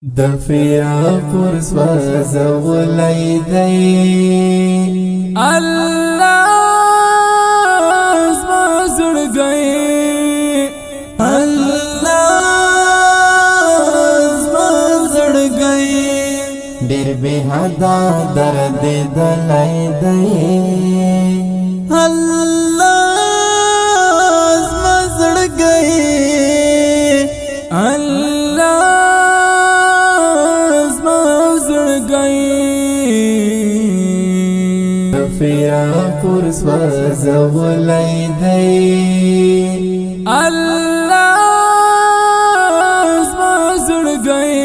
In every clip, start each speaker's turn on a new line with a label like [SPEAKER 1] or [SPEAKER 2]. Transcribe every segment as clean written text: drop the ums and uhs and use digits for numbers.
[SPEAKER 1] دفيا فرس وزولي دي
[SPEAKER 2] الله زما زړګي
[SPEAKER 1] الله زما زړګي ډېر به حدا درد دلای دی الله زما زړګي دفيا فرس وزولي دي
[SPEAKER 2] الله زما زړګي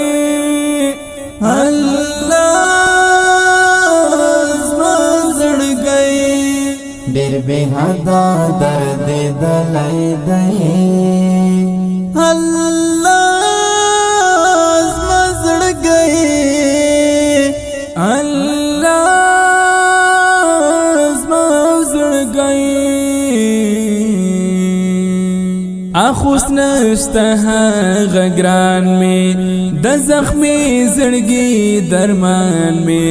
[SPEAKER 1] الله زما زړګي ډېر به حدا درد دلای دی الله زما زړګي
[SPEAKER 2] اخوس نشته هغه ګران می د زخمی زړګي درمان می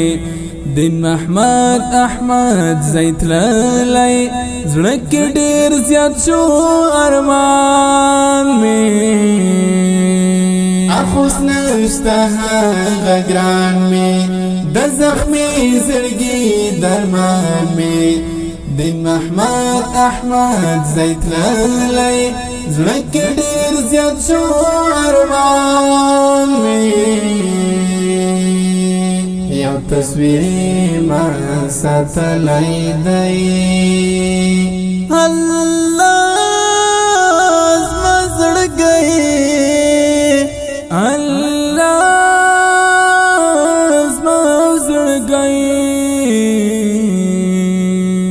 [SPEAKER 2] دین محمد احمد زیت للی زړه کې ډیر زیات شو ارمان می
[SPEAKER 1] اخوس نشته هغه ګران می د زخمی زړګي درمان می دین محمد احمد زیت للی زړه کې ډېر زیات شو ارمان مې یو تصویر ما ساتلی دی الله زما زړګي
[SPEAKER 2] الله زما زړګي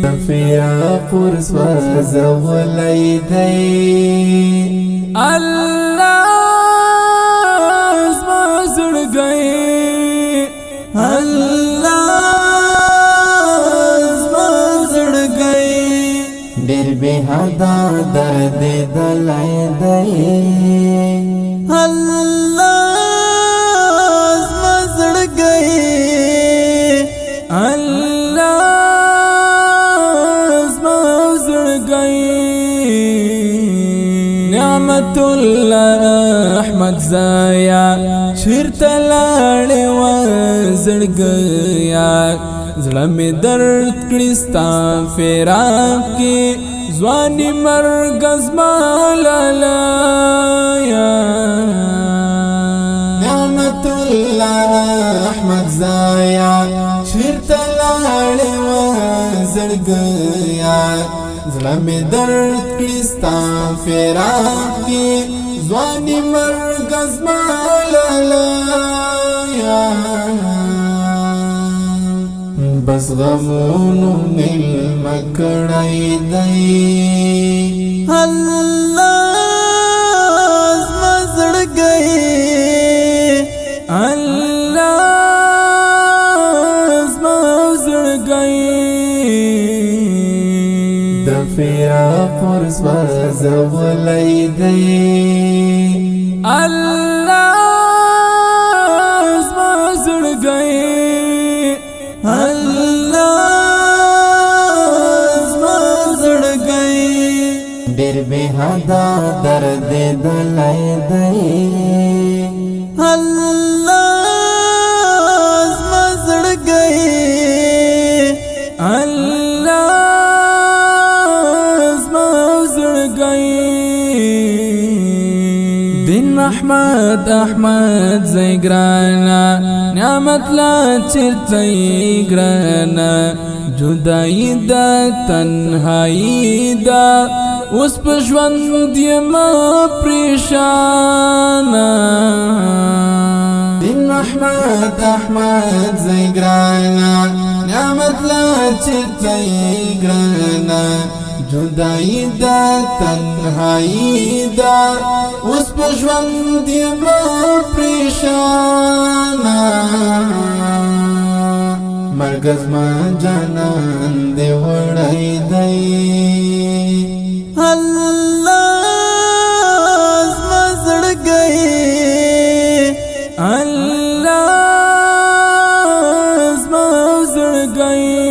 [SPEAKER 1] دفيا فرس وزولي دي
[SPEAKER 2] الله زما زړګي
[SPEAKER 1] الله زما زړګي ډېر به حدا درد دلای دی الله زما زړګي
[SPEAKER 2] نعمت الله احمد زایا چیرته لاړې و زړګیا زړه مې درد کړي ستا فراق کې ځواني مرګ زما لالایا
[SPEAKER 1] نعمت الله احمد زایا چیرته لاړې و زړګیا زړه مې درد کړي ستا فراق کې ځواني مرګ زما لالایا بس غمونو مېلمه کړی دی الله زما زړګي
[SPEAKER 2] الله زما زړګي
[SPEAKER 1] دفيا فرس وزولي دي
[SPEAKER 2] الله زما زړګي
[SPEAKER 1] الله زما زړګي ډېر به حدا درد دلای دی الله زما زړګي
[SPEAKER 2] دین محمد احمد زیګرانا نعمت لا چرته ګرانا جدائی دا تنهایی دا اوس په ژوند یم پریشانا
[SPEAKER 1] دین محمد احمد زیګرانا نعمت لا چرته ګرانا جدائی دا تنهایی دا اوس په ژوند یم پریشانا مرګ زما جانان دې وړی دی الله زما زړګي
[SPEAKER 2] زړګی